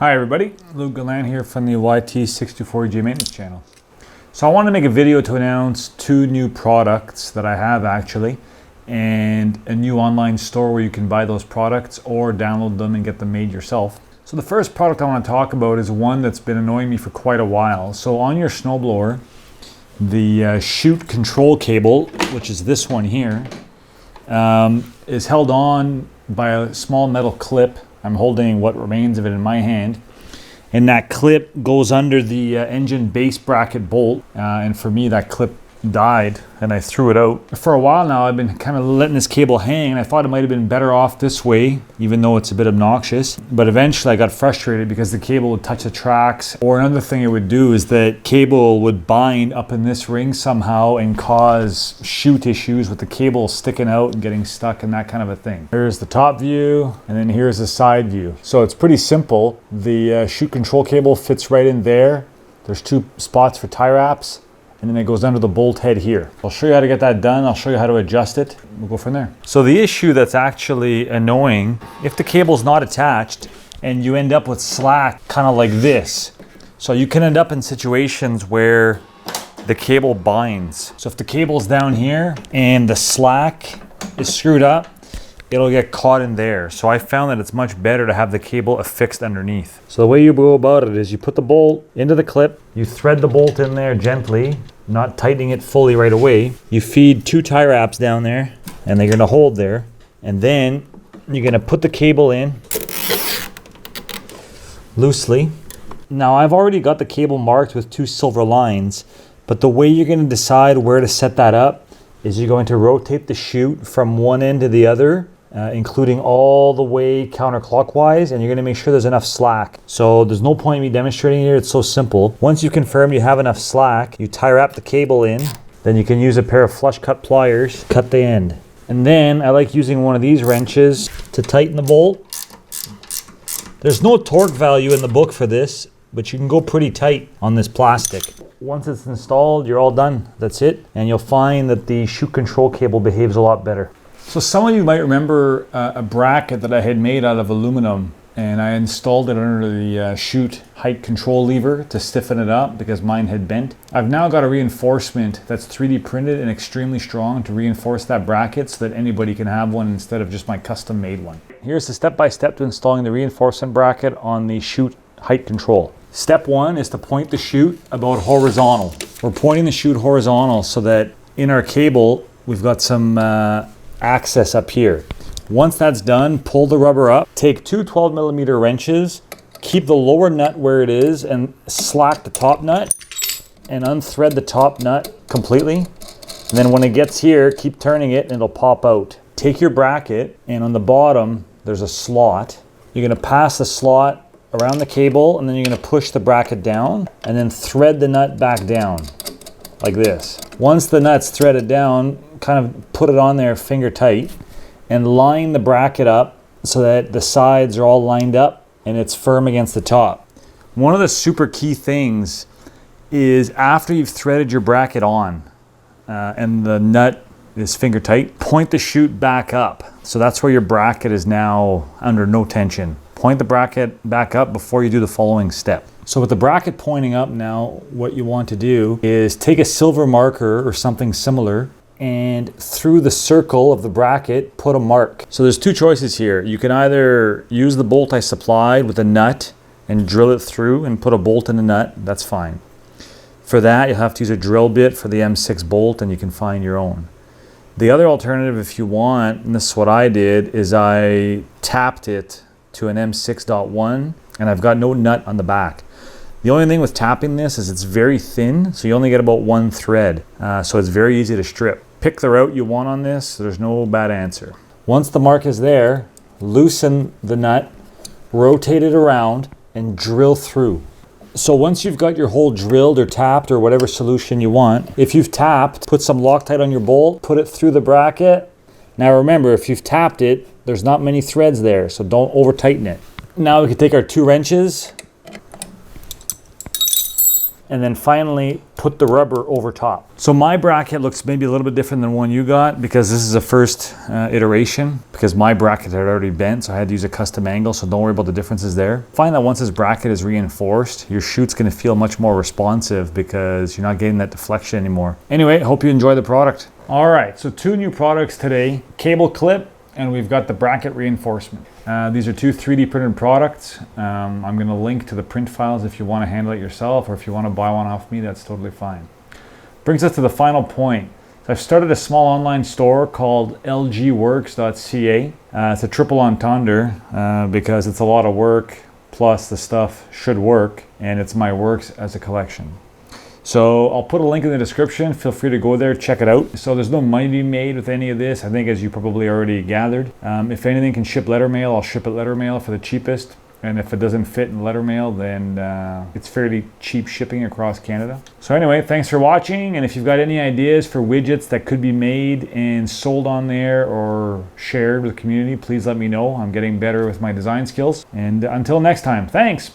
Hi everybody, Luke Galan here from the YT624EJ maintenance channel. So I want to make a video to announce two new products that I have actually, and a new online store where you can buy those products or download them and get them made yourself. So the first product I want to talk about is one that's been annoying me for quite a while. So on your snowblower, the Chute control cable, which is this one here, is held on by a small metal clip. I'm holding what remains of it in my hand, and that clip goes under the engine base bracket bolt, and for me that clip died and I threw it out. For a while now I've been kind of letting this cable hang, and I thought it might have been better off this way, even though it's a bit obnoxious. But eventually I got frustrated because the cable would touch the tracks, or another thing it would do is that cable would bind up in this ring somehow and cause chute issues with the cable sticking out and getting stuck and that kind of a thing. Here's the top view, and then here's the side view. So it's pretty simple. The Chute control cable fits right in there. There's two spots for tie wraps, and then it goes under the bolt head here. I'll show you how to get that done. I'll show you how to adjust it. We'll go from there. So the issue that's actually annoying, if the cable's not attached and you end up with slack kind of like this. So you can end up in situations where the cable binds. So if the cable's down here and the slack is screwed up, it'll get caught in there. So I found that it's much better to have the cable affixed underneath. So the way you go about it is you put the bolt into the clip, you thread the bolt in there gently, not tightening it fully right away. You feed two tie wraps down there, and they're gonna hold there. And then you're gonna put the cable in loosely. Now I've already got the cable marked with two silver lines, but the way you're gonna decide where to set that up is you're going to rotate the chute from one end to the other, including all the way counterclockwise, and you're gonna make sure there's enough slack. So there's no point in me demonstrating here, it's so simple. Once you confirm you have enough slack, you tie wrap the cable in, then you can use a pair of flush cut pliers, cut the end. And then I like using one of these wrenches to tighten the bolt. There's no torque value in the book for this, but you can go pretty tight on this plastic. Once it's installed, you're all done. That's it. And you'll find that the Chute control cable behaves a lot better. So some of you might remember a bracket that I had made out of aluminum, and I installed it under the Chute height control lever to stiffen it up because mine had bent. I've now got a reinforcement that's 3D printed and extremely strong to reinforce that bracket so that anybody can have one instead of just my custom made one. Here's the step-by-step to installing the reinforcement bracket on the Chute height control. Step one is to point the chute about horizontal. We're pointing the chute horizontal so that in our cable, we've got some access up here. Once that's done, pull the rubber up, take two 12mm wrenches, keep the lower nut where it is and slack the top nut and unthread the top nut completely. And then when it gets here, keep turning it and it'll pop out. Take your bracket, and on the bottom, there's a slot. You're gonna pass the slot around the cable, and then you're going to push the bracket down and then thread the nut back down like this. Once the nut's threaded down, kind of put it on there finger tight and line the bracket up so that the sides are all lined up and it's firm against the top. One of the super key things is after you've threaded your bracket on and the nut is finger tight, point the chute back up. So that's where your bracket is now under no tension. Point the bracket back up before you do the following step. So with the bracket pointing up now, what you want to do is take a silver marker or something similar, and through the circle of the bracket, put a mark. So there's two choices here. You can either use the bolt I supplied with a nut and drill it through and put a bolt in the nut, that's fine. For that, you'll have to use a drill bit for the M6 bolt, and you can find your own. The other alternative, if you want, and this is what I did, is I tapped it to an M6.1, and I've got no nut on the back. The only thing with tapping this is it's very thin, so you only get about one thread, so it's very easy to strip. Pick the route you want on this, so there's no bad answer. Once the mark is there, loosen the nut, rotate it around, and drill through. So once you've got your hole drilled or tapped or whatever solution you want, if you've tapped, put some Loctite on your bolt, put it through the bracket. Now remember, if you've tapped it, there's not many threads there, so don't over tighten it. Now we can take our two wrenches and then finally put the rubber over top. So my bracket looks maybe a little bit different than one you got because this is the first iteration, because my bracket had already bent, so I had to use a custom angle, so don't worry about the differences there. Find that once this bracket is reinforced, your chute's gonna feel much more responsive because you're not getting that deflection anymore. Anyway, hope you enjoy the product. All right, so 2 new products today, cable clip, and we've got the bracket reinforcement. These are 2 3D printed products. I'm gonna link to the print files if you wanna handle it yourself, or if you wanna buy one off me, that's totally fine. Brings us to the final point. So I've started a small online store called lgworks.ca. It's a triple entendre because it's a lot of work, plus the stuff should work, and it's my works as a collection. So I'll put a link in the description. Feel free to go there, check it out. So there's no money to be made with any of this, I think, as you probably already gathered. If anything can ship letter mail, I'll ship it letter mail for the cheapest. And if it doesn't fit in letter mail, then it's fairly cheap shipping across Canada. So anyway, thanks for watching. And if you've got any ideas for widgets that could be made and sold on there or shared with the community, please let me know. I'm getting better with my design skills. And until next time, thanks.